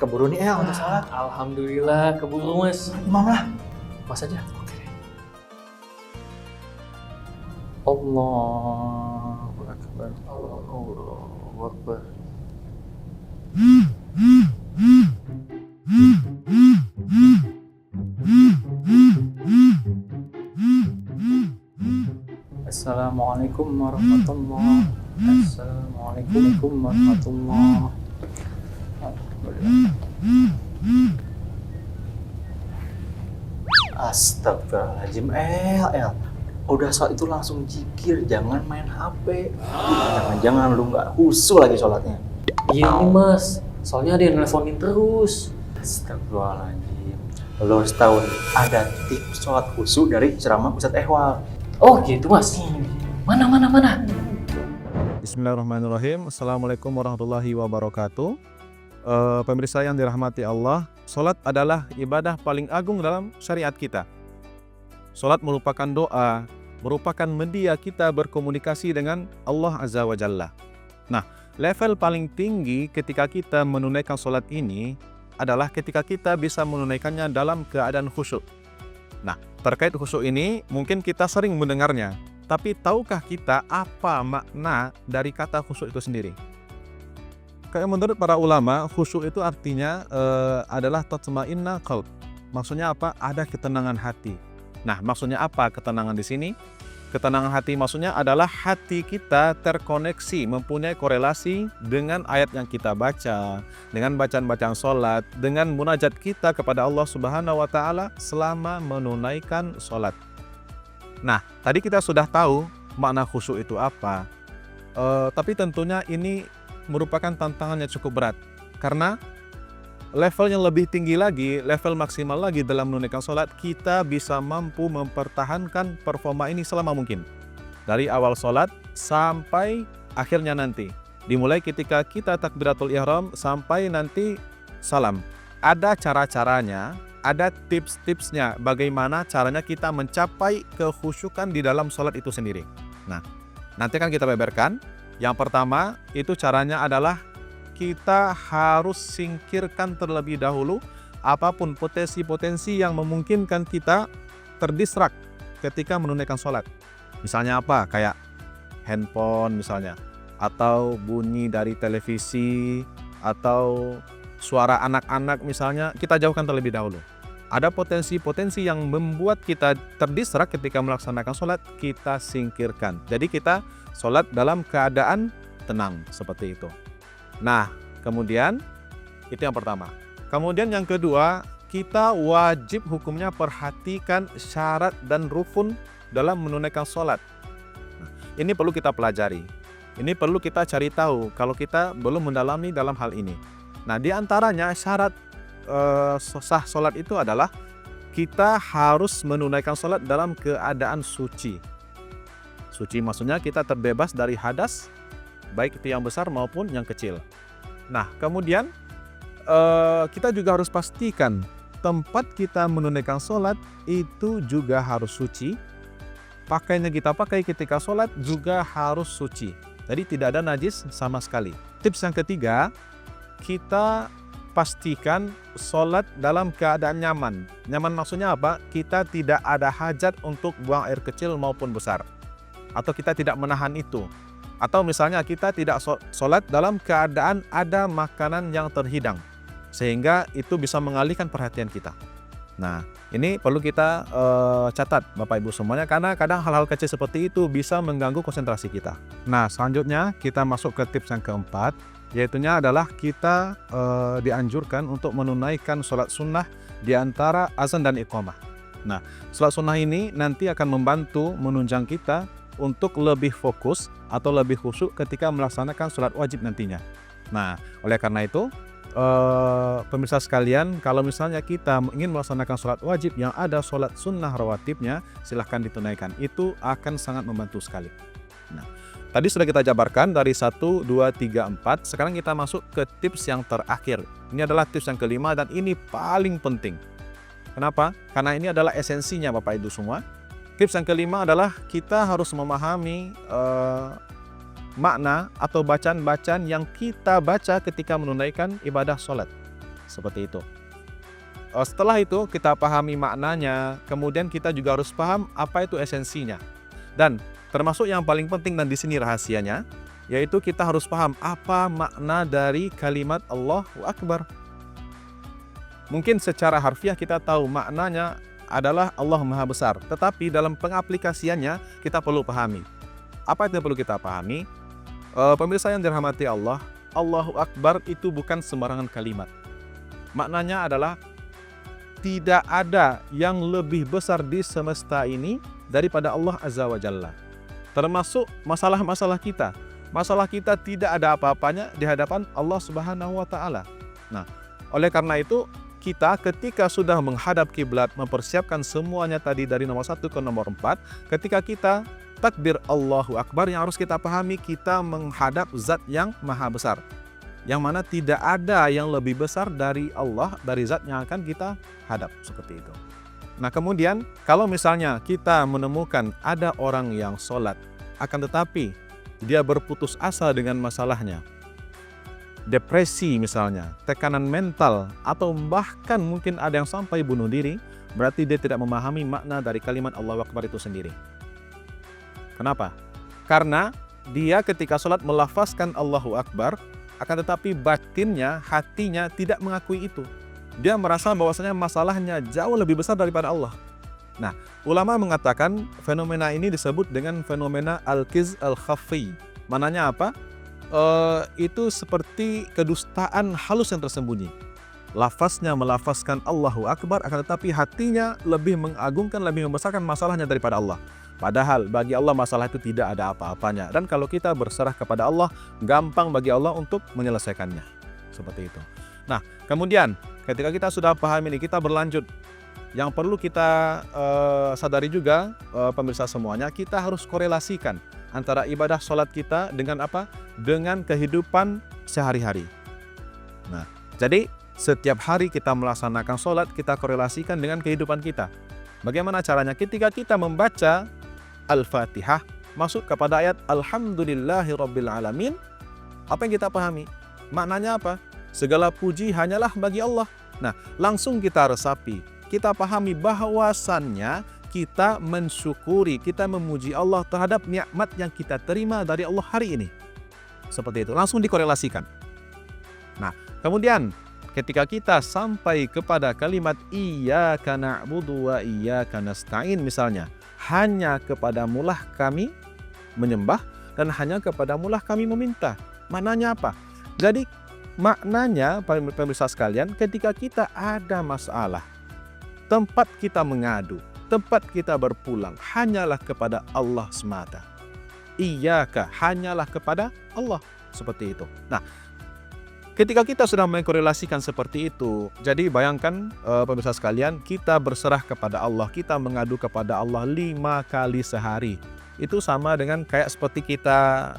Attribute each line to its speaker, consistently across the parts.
Speaker 1: keburu nih untuk sholat.
Speaker 2: Alhamdulillah keburu mas.
Speaker 1: Imam lah.
Speaker 2: Mas aja.
Speaker 1: Oke deh.
Speaker 2: Allahu Akbar. Allahu Akbar. Assalamualaikum warahmatullahi wabarakatuh. Assalamualaikum warahmatullahi wabarakatuh.
Speaker 1: Astagfirullahaladzim, El. Udah sholat itu langsung zikir, jangan main HP. Jangan lu nggak khusyuk lagi sholatnya.
Speaker 2: Iya nih mas, soalnya ada yang nelfonin terus.
Speaker 1: Astagfirullahaladzim. Lo harus tahu nih, ada tips sholat khusyuk dari ceramah Ustadz Ehwal.
Speaker 2: Oh gitu mas. Mana?
Speaker 3: Bismillahirrahmanirrahim. Assalamualaikum warahmatullahi wabarakatuh. Pemirsa yang dirahmati Allah, sholat adalah ibadah paling agung dalam syariat kita. Sholat merupakan doa, merupakan media kita berkomunikasi dengan Allah Azza wa Jalla. Nah, level paling tinggi ketika kita menunaikan sholat ini adalah ketika kita bisa menunaikannya dalam keadaan khusyuk. Nah, terkait khusyuk ini mungkin kita sering mendengarnya, tapi tahukah kita apa makna dari kata khusyuk itu sendiri? Kayak menurut para ulama, khusyuk itu artinya adalah tatma'inna qalb. Maksudnya apa? Ada ketenangan hati. Nah, maksudnya apa ketenangan di sini? Ketenangan hati maksudnya adalah hati kita terkoneksi, mempunyai korelasi dengan ayat yang kita baca, dengan bacaan-bacaan sholat, dengan munajat kita kepada Allah Subhanahu wa Ta'ala selama menunaikan sholat. Nah, tadi kita sudah tahu makna khusyuk itu apa, tapi tentunya ini merupakan tantangan yang cukup berat, karena level yang lebih tinggi lagi, level maksimal lagi dalam menunaikan sholat, kita bisa mampu mempertahankan performa ini selama mungkin. Dari awal sholat sampai akhirnya nanti. Dimulai ketika kita takbiratul ihram sampai nanti salam. Ada cara-caranya, ada tips-tipsnya bagaimana caranya kita mencapai kekhusyukan di dalam sholat itu sendiri. Nah, nanti akan kita beberkan. Yang pertama, itu caranya adalah kita harus singkirkan terlebih dahulu apapun potensi-potensi yang memungkinkan kita terdistrak ketika menunaikan sholat. Misalnya apa? Kayak handphone misalnya, atau bunyi dari televisi, atau suara anak-anak misalnya, kita jauhkan terlebih dahulu. Ada potensi-potensi yang membuat kita terdistrak ketika melaksanakan sholat, kita singkirkan. Jadi kita sholat dalam keadaan tenang seperti itu. Nah, kemudian itu yang pertama. Kemudian yang kedua, kita wajib hukumnya perhatikan syarat dan rukun dalam menunaikan sholat. Nah, ini perlu kita pelajari. Ini perlu kita cari tahu kalau kita belum mendalami dalam hal ini. Nah, di antaranya syarat sah sholat itu adalah kita harus menunaikan sholat dalam keadaan suci. Suci maksudnya kita terbebas dari hadas, baik itu yang besar maupun yang kecil. Nah, kemudian kita juga harus pastikan tempat kita menunaikan sholat itu juga harus suci. Pakaian yang kita pakai ketika sholat juga harus suci. Jadi tidak ada najis sama sekali. Tips yang ketiga, kita pastikan sholat dalam keadaan nyaman. Nyaman maksudnya apa? Kita tidak ada hajat untuk buang air kecil maupun besar. Atau kita tidak menahan itu. Atau misalnya kita tidak sholat dalam keadaan ada makanan yang terhidang, sehingga itu bisa mengalihkan perhatian kita. Nah, ini perlu kita catat Bapak Ibu semuanya, karena kadang hal-hal kecil seperti itu bisa mengganggu konsentrasi kita. Nah, selanjutnya kita masuk ke tips yang keempat, yaitunya adalah kita dianjurkan untuk menunaikan sholat sunnah di antara azan dan iqamah. Nah, sholat sunnah ini nanti akan membantu menunjang kita untuk lebih fokus atau lebih khusyuk ketika melaksanakan sholat wajib nantinya. Nah, oleh karena itu, pemirsa sekalian, kalau misalnya kita ingin melaksanakan sholat wajib yang ada sholat sunnah rawatibnya, silahkan ditunaikan. Itu akan sangat membantu sekali. Nah, tadi sudah kita jabarkan dari 1, 2, 3, 4. Sekarang kita masuk ke tips yang terakhir. Ini adalah tips yang kelima dan ini paling penting. Kenapa? Karena ini adalah esensinya Bapak Ibu semua. Tips yang kelima adalah kita harus memahami makna atau bacaan-bacaan yang kita baca ketika menunaikan ibadah sholat. Seperti itu. Setelah itu kita pahami maknanya, kemudian kita juga harus paham apa itu esensinya. Dan termasuk yang paling penting dan di sini rahasianya, yaitu kita harus paham apa makna dari kalimat Allahu Akbar. Mungkin secara harfiah kita tahu maknanya adalah Allah Maha Besar, tetapi dalam pengaplikasiannya kita perlu pahami. Apa itu yang perlu kita pahami? Pemirsa yang dirahmati Allah, Allahu Akbar itu bukan sembarangan kalimat. Maknanya adalah tidak ada yang lebih besar di semesta ini daripada Allah Azza wa Jalla. Termasuk masalah-masalah kita. Masalah kita tidak ada apa-apanya di hadapan Allah Subhanahu wa Ta'ala. Nah, oleh karena itu kita ketika sudah menghadap kiblat, mempersiapkan semuanya tadi dari nomor 1 ke nomor 4, ketika kita takbir Allahu Akbar, yang harus kita pahami kita menghadap zat yang maha besar, yang mana tidak ada yang lebih besar dari Allah, dari zat yang akan kita hadap, seperti itu. Nah kemudian kalau misalnya kita menemukan ada orang yang sholat, akan tetapi dia berputus asa dengan masalahnya, depresi misalnya, tekanan mental, atau bahkan mungkin ada yang sampai bunuh diri, berarti dia tidak memahami makna dari kalimat Allahu Akbar itu sendiri. Kenapa? Karena dia ketika sholat melafazkan Allahu Akbar, akan tetapi batinnya, hatinya tidak mengakui itu. Dia merasa bahwasanya masalahnya jauh lebih besar daripada Allah. Nah, ulama mengatakan fenomena ini disebut dengan fenomena al-kiz al-khafi. Mananya apa? Itu seperti kedustaan halus yang tersembunyi. Lafaznya melafazkan Allahu Akbar, akan tetapi hatinya lebih mengagungkan, lebih membesarkan masalahnya daripada Allah. Padahal bagi Allah masalah itu tidak ada apa-apanya. Dan kalau kita berserah kepada Allah, gampang bagi Allah untuk menyelesaikannya. Seperti itu. Nah, kemudian ketika kita sudah paham ini, kita berlanjut. Yang perlu kita sadari juga, pemirsa semuanya, kita harus korelasikan antara ibadah sholat kita dengan apa? Dengan kehidupan sehari-hari. Nah, jadi setiap hari kita melaksanakan sholat, kita korelasikan dengan kehidupan kita. Bagaimana caranya? Ketika kita membaca Al-Fatihah, masuk kepada ayat Alhamdulillahirabbil alamin, apa yang kita pahami? Maknanya apa? Segala puji hanyalah bagi Allah. Nah, langsung kita resapi, kita pahami bahwasannya kita mensyukuri, kita memuji Allah terhadap nikmat yang kita terima dari Allah hari ini. Seperti itu, langsung dikorelasikan. Nah, kemudian ketika kita sampai kepada kalimat Iyyaka na'budu wa iyyaka nasta'in misalnya, hanya kepadamulah kami menyembah dan hanya kepadamulah kami meminta. Maknanya apa? Jadi maknanya pemirsa sekalian, ketika kita ada masalah, tempat kita mengadu, tempat kita berpulang hanyalah kepada Allah semata. Iyyaka, hanyalah kepada Allah, seperti itu. Nah, ketika kita sudah mengkorelasikan seperti itu, jadi bayangkan pemirsa sekalian, kita berserah kepada Allah, kita mengadu kepada Allah 5 kali sehari. Itu sama dengan kayak seperti kita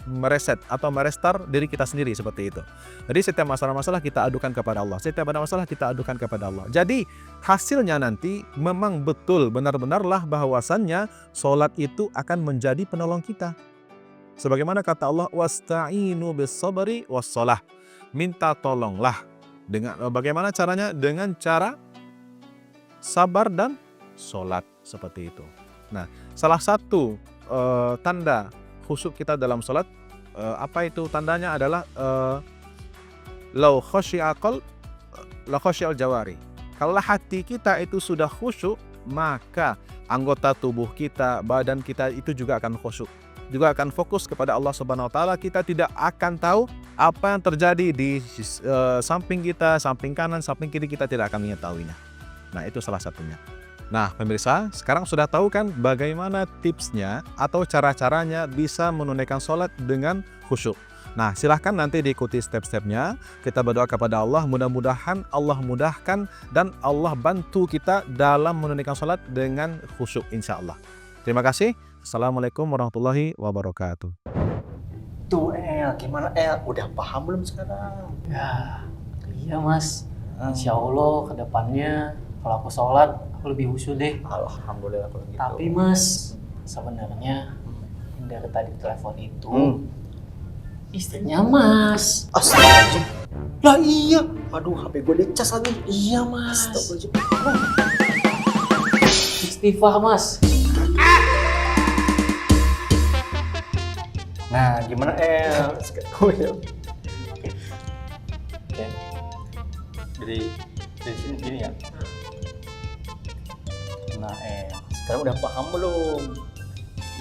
Speaker 3: mereset atau merestart diri kita sendiri, seperti itu. Jadi setiap masalah-masalah kita adukan kepada Allah, setiap ada masalah kita adukan kepada Allah. Jadi hasilnya nanti memang betul benar-benarlah bahwasannya sholat itu akan menjadi penolong kita. Sebagaimana kata Allah, wasta'inu bis-sabri was-shalah. Minta tolonglah. Dengan bagaimana caranya? Dengan cara sabar dan sholat, seperti itu. Nah, salah satu tanda khusyuk kita dalam sholat, apa itu tandanya adalah lau khasyi'al qalb la khasyi'al jawari. Kalau hati kita itu sudah khusyuk, maka anggota tubuh kita, badan kita itu juga akan khusyuk, juga akan fokus kepada Allah Subhanahu wa Ta'ala. Kita tidak akan tahu apa yang terjadi di samping kita, samping kanan, samping kiri, kita tidak akan mengetahuinya. Nah, itu salah satunya. Nah, pemirsa, sekarang sudah tahu kan bagaimana tipsnya atau cara-caranya bisa menunaikan sholat dengan khusyuk. Nah, silahkan nanti diikuti step-stepnya. Kita berdoa kepada Allah, mudah-mudahan Allah mudahkan dan Allah bantu kita dalam menunaikan sholat dengan khusyuk, insya Allah. Terima kasih. Assalamualaikum warahmatullahi wabarakatuh.
Speaker 1: Tuh gimana udah paham belum sekarang?
Speaker 2: Ya, iya mas. Insya Allah kedepannya kalau aku sholat aku lebih khusyuk deh.
Speaker 1: Alhamdulillah kalau gitu.
Speaker 2: Tapi mas, sebenarnya yang dari tadi telepon itu istrinya mas.
Speaker 1: Astagfirullahaladzim. Lah iya. Aduh, HP gue dicas lagi.
Speaker 2: Iya mas.
Speaker 1: Astagfirullahaladzim.
Speaker 2: Istighfar mas.
Speaker 1: Nah, gimana Oh iya. Oke. Dari sini gini ya. Nah, sekarang udah paham belum?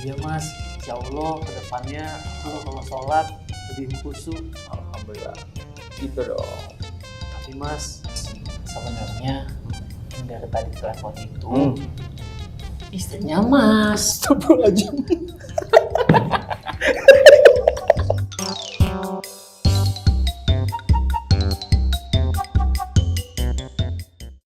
Speaker 2: Iya mas. Insya Allah kedepannya aku kalau sholat lebih khusyuk.
Speaker 1: Alhamdulillah. Gitu dong.
Speaker 2: Tapi mas, sebenarnya yang dari tadi telepon itu istrinya mas.
Speaker 1: Astagfirullahaladzim.